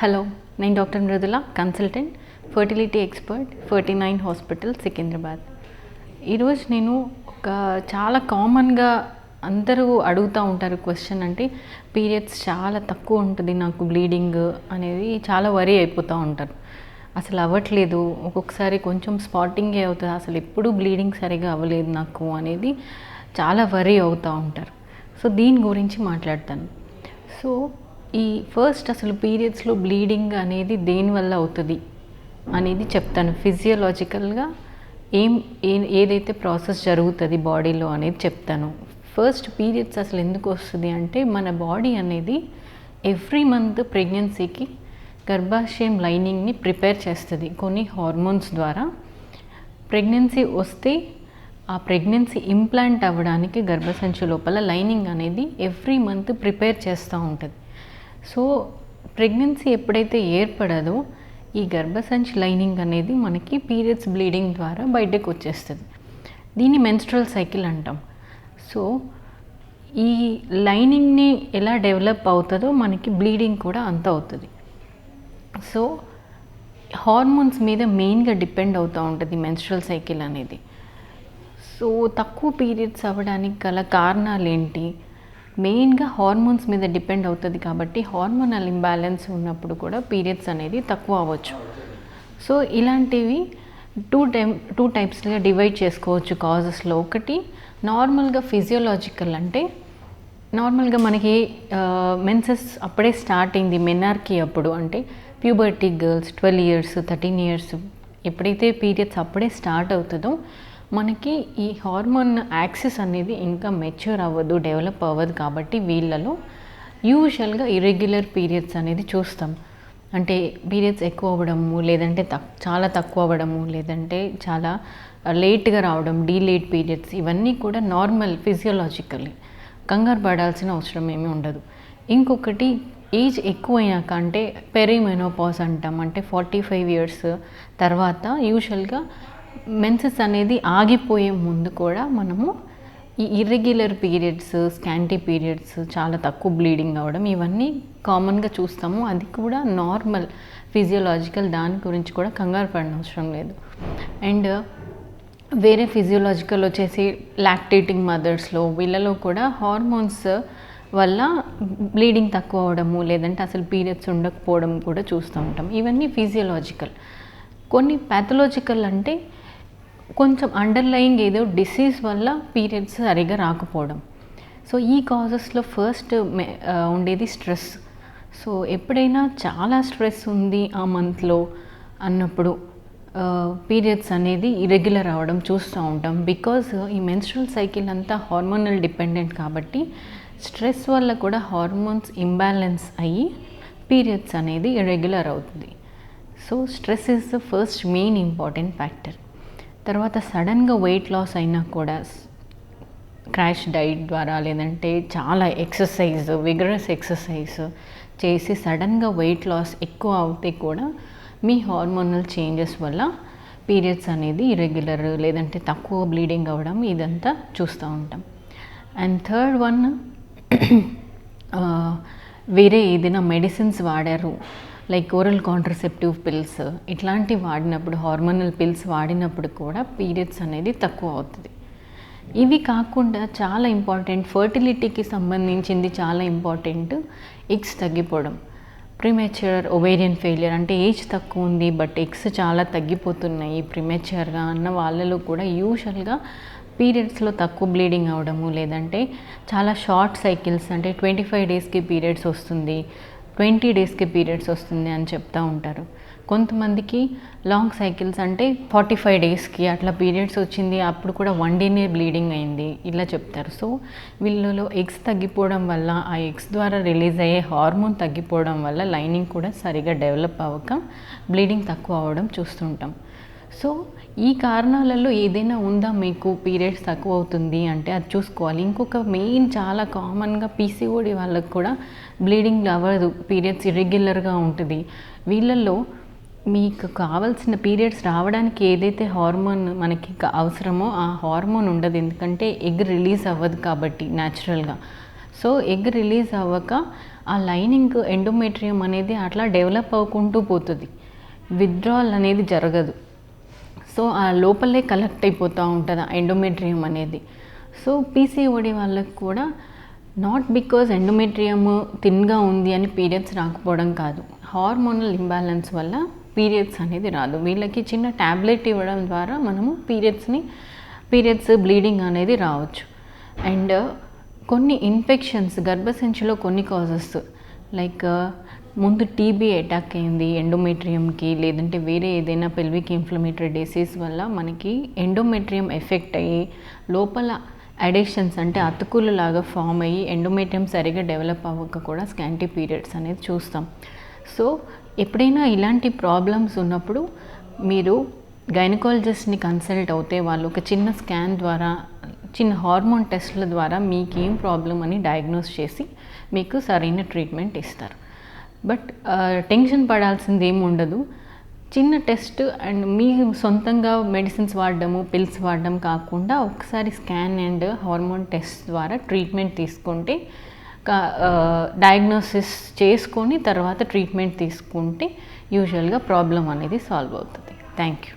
Hello, నేను doctor Mridula, consultant, fertility expert, 49 hospital, Secunderabad. ఈరోజు నేను చాలా కామన్గా అందరూ అడుగుతూ ఉంటారు క్వశ్చన్, అంటే పీరియడ్స్ చాలా తక్కువ ఉంటుంది నాకు బ్లీడింగ్ అనేది చాలా వరీ అయిపోతూ ఉంటారు. అసలు అవ్వట్లేదు, ఒక్కొక్కసారి కొంచెం స్పాటింగే అవుతుంది, అసలు ఎప్పుడూ బ్లీడింగ్ సరిగా అవ్వలేదు నాకు అనేది చాలా వరీ అవుతూ ఉంటారు. సో దీని గురించి మాట్లాడతాను. సో ఈ ఫస్ట్ అసలు పీరియడ్స్లో బ్లీడింగ్ అనేది దేనివల్ల అవుతుంది అనేది చెప్తాను. ఫిజియోలాజికల్గా ఏదైతే ప్రాసెస్ జరుగుతుంది బాడీలో అనేది చెప్తాను. ఫస్ట్ పీరియడ్స్ అసలు ఎందుకు వస్తుంది అంటే, మన బాడీ అనేది ఎవ్రీ మంత్ ప్రెగ్నెన్సీకి గర్భాశయం లైనింగ్ని ప్రిపేర్ చేస్తుంది కొన్ని హార్మోన్స్ ద్వారా. ప్రెగ్నెన్సీ వస్తే ఆ ప్రెగ్నెన్సీ ఇంప్లాంట్ అవ్వడానికి గర్భసంచి లోపల లైనింగ్ అనేది ఎవ్రీ మంత్ ప్రిపేర్ చేస్తూ ఉంటుంది. సో ప్రెగ్నెన్సీ ఎప్పుడైతే ఏర్పడదో ఈ గర్భసంచి లైనింగ్ అనేది మనకి పీరియడ్స్ బ్లీడింగ్ ద్వారా బయటకు వచ్చేస్తుంది. దీన్ని మెన్స్ట్రువల్ సైకిల్ అంటాం. సో ఈ లైనింగ్ని ఎలా డెవలప్ అవుతుందో మనకి బ్లీడింగ్ కూడా అంత అవుతుంది. సో హార్మోన్స్ మీద మెయిన్గా డిపెండ్ అవుతూ ఉంటుంది మెన్స్ట్రువల్ సైకిల్ అనేది. సో తక్కువ పీరియడ్స్ అవ్వడానికి గల కారణాలు ఏంటి? మెయిన్గా హార్మోన్స్ మీద డిపెండ్ అవుతుంది కాబట్టి హార్మోనల్ ఇంబ్యాలెన్స్ ఉన్నప్పుడు కూడా పీరియడ్స్ అనేది తక్కువ అవ్వచ్చు. సో ఇలాంటివి టూ టైప్స్గా డివైడ్ చేసుకోవచ్చు కాజెస్లో. ఒకటి నార్మల్గా ఫిజియోలాజికల్, అంటే నార్మల్గా మనకి మెన్సెస్ అప్పుడే స్టార్ట్ అయింది మెనార్కీ అప్పుడు, అంటే ప్యూబర్టీ గర్ల్స్ 12 years 13 years ఎప్పుడైతే పీరియడ్స్ అప్పుడే స్టార్ట్ అవుతుందో మనకి ఈ హార్మోన్ యాక్సిస్ అనేది ఇంకా మెచ్యూర్ అవ్వదు, డెవలప్ అవ్వదు. కాబట్టి వీళ్ళలో యూజువల్గా ఇర్రెగ్యులర్ పీరియడ్స్ అనేది చూస్తాం. అంటే పీరియడ్స్ ఎక్కువ అవ్వడము, లేదంటే చాలా తక్కువ అవ్వడము, లేదంటే చాలా లేట్గా రావడం, డీలేట్ పీరియడ్స్, ఇవన్నీ కూడా నార్మల్ ఫిజియోలాజికల్లీ, కంగారు పడాల్సిన అవసరం ఏమీ ఉండదు. ఇంకొకటి ఏజ్ ఎక్కువైనాక, అంటే పెరిమెనోపాజ్ అంటాం, అంటే 45 years తర్వాత యూజువల్గా మెన్సెస్ అనేది ఆగిపోయే ముందు కూడా మనము ఈ ఇర్రెగ్యులర్ పీరియడ్స్, స్కాంటీ పీరియడ్స్, చాలా తక్కువ బ్లీడింగ్ అవ్వడం, ఇవన్నీ కామన్గా చూస్తాము. అది కూడా నార్మల్ ఫిజియోలాజికల్, దాని గురించి కూడా కంగారు పడిన అవసరం లేదు. అండ్ వేరే ఫిజియోలాజికల్ వచ్చేసి లాక్టేటింగ్ మదర్స్లో, వీళ్ళలో కూడా హార్మోన్స్ వల్ల బ్లీడింగ్ తక్కువ అవ్వడము, లేదంటే అసలు పీరియడ్స్ ఉండకపోవడం కూడా చూస్తూ ఉంటాం. ఇవన్నీ ఫిజియోలాజికల్. కొన్ని ప్యాథలాజికల్, అంటే కొంచెం అండర్లయింగ్ ఏదో డిసీజ్ వల్ల పీరియడ్స్ సరిగా రాకపోవడం. సో ఈ కాజెస్లో ఫస్ట్ ఉండేది స్ట్రెస్. సో ఎప్పుడైనా చాలా స్ట్రెస్ ఉంది ఆ మంత్లో అన్నప్పుడు పీరియడ్స్ అనేది ఇరెగ్యులర్ అవ్వడం చూస్తూ ఉంటాం. బికాజ్ ఈ మెన్స్ట్రువల్ సైకిల్ అంతా హార్మోనల్ డిపెండెంట్ కాబట్టి స్ట్రెస్ వల్ల కూడా హార్మోన్స్ ఇంబ్యాలెన్స్ అయ్యి పీరియడ్స్ అనేది ఇరెగ్యులర్ అవుతుంది. So stress is the first main important factor. తర్వాత సడన్గా వెయిట్ లాస్ అయినా కూడా క్రాష్ డైట్ ద్వారా, లేదంటే చాలా ఎక్సర్సైజ్, విగరస్ ఎక్సర్సైజ్ చేసి సడన్గా వెయిట్ లాస్ ఎక్కువ అవుతే కూడా మీ హార్మోనల్ చేంజెస్ వల్ల పీరియడ్స్ అనేది ఇరెగ్యులర్, లేదంటే తక్కువ బ్లీడింగ్ అవ్వడం, ఇదంతా చూస్తూ ఉంటాం. అండ్ థర్డ్ వన్, వేరే ఏదైనా మెడిసిన్స్ వాడారు, లైక్ ఓరల్ కాంట్రసెప్టివ్ పిల్స్, ఇట్లాంటివి వాడినప్పుడు, హార్మోనల్ పిల్స్ వాడినప్పుడు కూడా పీరియడ్స్ అనేది తక్కువ అవుతుంది. ఇవి కాకుండా చాలా ఇంపార్టెంట్, ఫర్టిలిటీకి సంబంధించింది చాలా ఇంపార్టెంట్, ఎగ్స్ తగ్గిపోవడం, ప్రీమెచ్యూర్ ఓవేరియన్ ఫెయిలియర్, అంటే ఏజ్ తక్కువ ఉంది బట్ ఎగ్స్ చాలా తగ్గిపోతున్నాయి ప్రీమెచ్యూర్గా అన్న వాళ్ళలో కూడా యూజువల్గా పీరియడ్స్లో తక్కువ బ్లీడింగ్ అవ్వడము, లేదంటే చాలా షార్ట్ సైకిల్స్, అంటే 25 daysకి పీరియడ్స్ వస్తుంది, 20 daysకి పీరియడ్స్ వస్తుంది అని చెప్తూ ఉంటారు. కొంతమందికి లాంగ్ సైకిల్స్, అంటే 45 daysకి అట్లా పీరియడ్స్ వచ్చింది, అప్పుడు కూడా 1 dayనే బ్లీడింగ్ అయింది, ఇలా చెప్తారు. సో వీళ్ళలో ఎగ్స్ తగ్గిపోవడం వల్ల, ఆ ఎగ్స్ ద్వారా రిలీజ్ అయ్యే హార్మోన్ తగ్గిపోవడం వల్ల లైనింగ్ కూడా సరిగా డెవలప్ అవ్వక బ్లీడింగ్ తక్కువ అవ్వడం చూస్తుంటాం. సో ఈ కారణాలలో ఏదైనా ఉందా మీకు పీరియడ్స్ తక్కువ అవుతుంది అంటే అది చూసుకోవాలి. ఇంకొక మెయిన్ చాలా కామన్గా పీసీఓడి వాళ్ళకు కూడా బ్లీడింగ్ అవ్వదు, పీరియడ్స్ ఇర్రెగ్యులర్గా ఉంటుంది. వీళ్ళల్లో మీకు కావాల్సిన పీరియడ్స్ రావడానికి ఏదైతే హార్మోన్ మనకి అవసరమో ఆ హార్మోన్ ఉండదు, ఎందుకంటే ఎగ్ రిలీజ్ అవ్వదు కాబట్టి న్యాచురల్గా. సో ఎగ్ రిలీజ్ అవ్వక ఆ లైనింగ్ ఎండోమెట్రియం అనేది అట్లా డెవలప్ అవ్వుకుంటూ పోతుంది, విత్డ్రాల్ అనేది జరగదు. సో ఆ లోపలే కలెక్ట్ అయిపోతూ ఉంటుంది ఆ ఎండోమెట్రియం అనేది. సో పీసీఓడి వాళ్ళకి కూడా నాట్ బికాజ్ ఎండోమెట్రియం థిన్గా ఉంది అని పీరియడ్స్ రాకపోవడం కాదు, హార్మోనల్ ఇంబ్యాలెన్స్ వల్ల పీరియడ్స్ అనేది రాదు. వీళ్ళకి చిన్న ట్యాబ్లెట్ ఇవ్వడం ద్వారా మనము పీరియడ్స్ బ్లీడింగ్ అనేది రావచ్చు. అండ్ కొన్ని ఇన్ఫెక్షన్స్ గర్భసంచిలో కొన్ని కాజెస్ లైక్ ముందు టీబీ అటాక్ అయింది ఎండోమెట్రియంకి, లేదంటే వేరే ఏదైనా పెల్విక్ ఇన్ఫ్లమేటరీ డిసీజ్ వల్ల మనకి ఎండోమెట్రియం ఎఫెక్ట్ అయ్యి లోపల అడేషన్స్ అంటే అతుకులు లాగా ఫామ్ అయ్యి ఎండోమెట్రియం సరిగా డెవలప్ అవ్వక కూడా స్కాంటీ పీరియడ్స్ అనేది చూస్తాం. సో ఎప్పుడైనా ఇలాంటి ప్రాబ్లమ్స్ ఉన్నప్పుడు మీరు గైనకాలజిస్ట్ని కన్సల్ట్ అవుతే వాళ్ళు ఒక చిన్న స్కాన్ ద్వారా, చిన్న హార్మోన్ టెస్ట్ల ద్వారా మీకు ఏం ప్రాబ్లం అని డయాగ్నోస్ చేసి మీకు సరైన ట్రీట్మెంట్ ఇస్తారు. బట్ టెన్షన్ పడాల్సింది ఏమి ఉండదు. చిన్న టెస్ట్ అండ్ మీ సొంతంగా మెడిసిన్స్ వాడడము, పిల్స్ వాడడం కాకుండా ఒకసారి స్కాన్ అండ్ హార్మోన్ టెస్ట్ ద్వారా ట్రీట్మెంట్ తీసుకుంటే, డయాగ్నోసిస్ చేసుకొని తర్వాత ట్రీట్మెంట్ తీసుకుంటే యూజువల్గా ప్రాబ్లం అనేది సాల్వ్ అవుతుంది. Thank you.